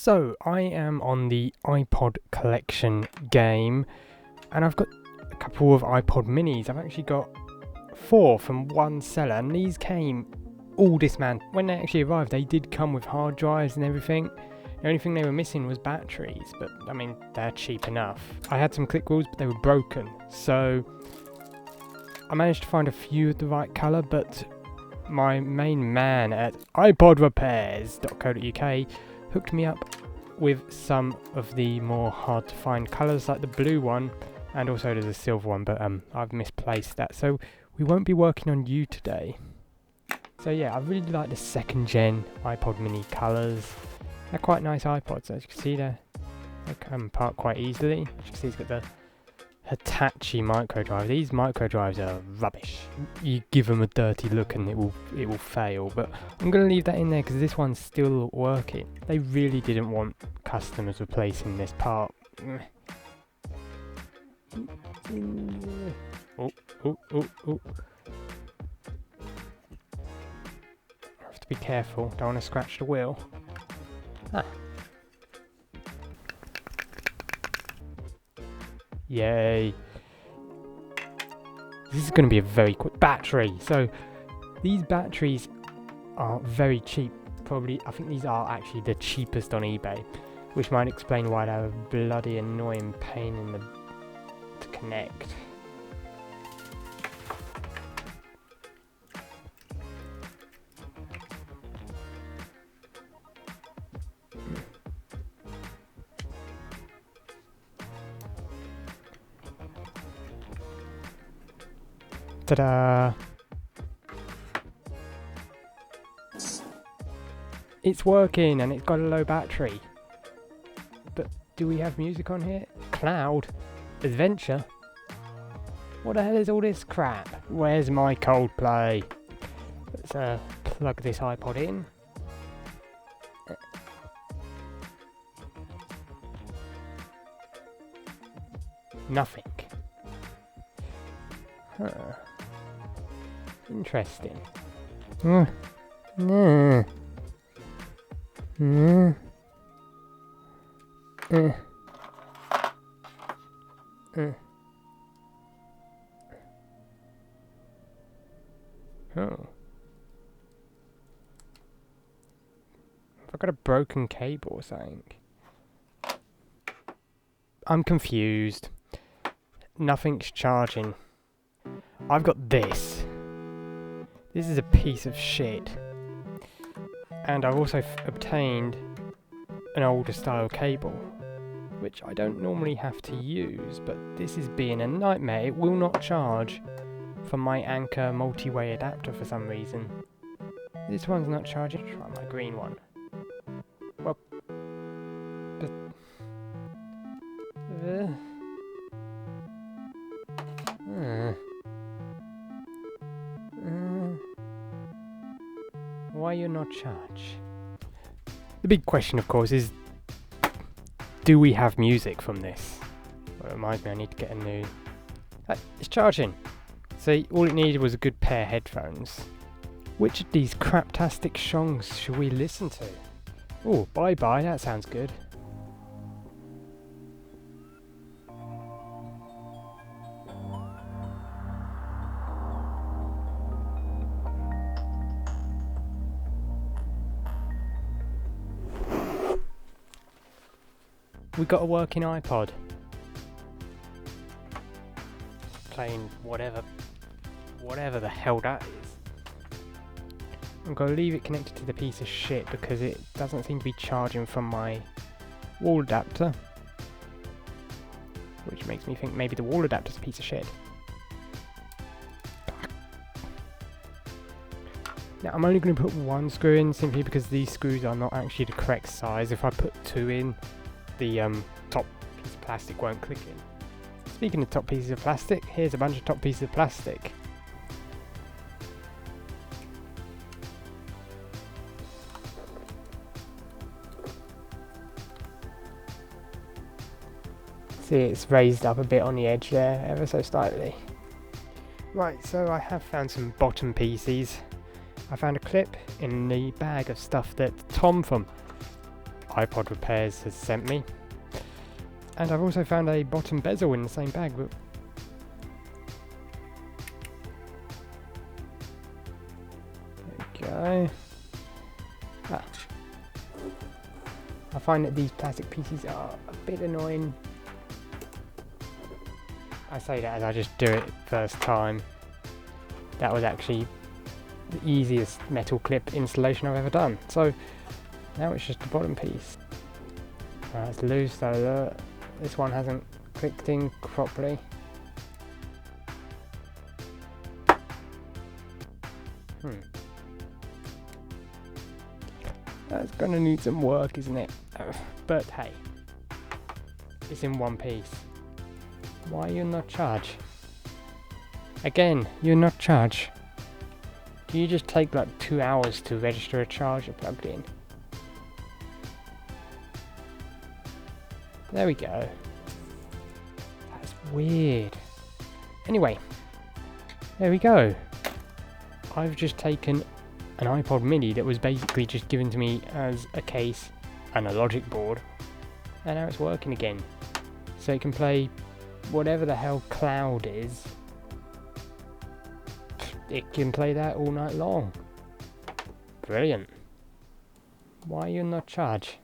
So, I am on the iPod collection game, and I've got a couple of iPod minis. I've actually got 4 from one seller, and these came all dismantled. When they actually arrived, they did come with hard drives and everything. The only thing they were missing was batteries, but I mean, they're cheap enough. I had some click wheels, but they were broken, so I managed to find a few of the right colour, but my main man at iPodrepairs.co.uk hooked me up with some of the more hard to find colours, like the blue one, and also there's a silver one, but I've misplaced that, so we won't be working on you today. So yeah, I really like the second gen iPod mini colours. They're quite nice iPods, as you can see they come apart quite easily. As you can see, it's got the Hitachi micro drive. These micro drives are rubbish. You give them a dirty look and it will fail, but I'm going to leave that in there because this one's still working. They really didn't want customers replacing this part. Oh. I have to be careful, don't want to scratch the wheel. Yay. This is going to be a very quick battery. So these batteries are very cheap. Probably, I think these are actually the cheapest on eBay, which might explain why they're a bloody annoying pain in the to connect. Ta-da! It's working and it's got a low battery. But do we have music on here? Cloud? Adventure? What the hell is all this crap? Where's my Coldplay? Let's plug this iPod in. Nothing. Huh. Interesting. Oh. Have I got a broken cable or something? I'm confused. Nothing's charging. I've got this. This is a piece of shit. And I've also obtained an older style cable, which I don't normally have to use, but this is being a nightmare. It will not charge from my Anchor multi-way adapter for some reason. This one's not charging. Try my green one. Well, but why you not charge? The big question, of course, is do we have music from this? Well, it reminds me I need to get a new... it's charging. So all it needed was a good pair of headphones. Which of these craptastic songs should we listen to? Oh, Bye Bye, that sounds good. We got a working iPod. Playing whatever the hell that is. I'm going to leave it connected to the piece of shit because it doesn't seem to be charging from my wall adapter. Which makes me think maybe the wall adapter's a piece of shit. Now I'm only going to put one screw in simply because these screws are not actually the correct size. If I put 2 in, the top piece of plastic won't click in. Speaking of top pieces of plastic, here's a bunch of top pieces of plastic. See, it's raised up a bit on the edge there, ever so slightly. Right, so I have found some bottom pieces. I found a clip in the bag of stuff that Tom from iPod Repairs has sent me. And I've also found a bottom bezel in the same bag. But there we go. I find that these plastic pieces are a bit annoying. I say that as I just do it first time. That was actually the easiest metal clip installation I've ever done. So now it's just the bottom piece. It's loose, so this one hasn't clicked in properly. That's gonna need some work, isn't it? But hey, it's in one piece. Why are you not charged? Again, you're not charged. Do you just take like 2 hours to register a charger plugged in? There we go. That's weird. Anyway, there we go. I've just taken an iPod mini that was basically just given to me as a case and a logic board, and now it's working again. So it can play whatever the hell Cloud is. It can play that all night long. Brilliant. Why are you not charged?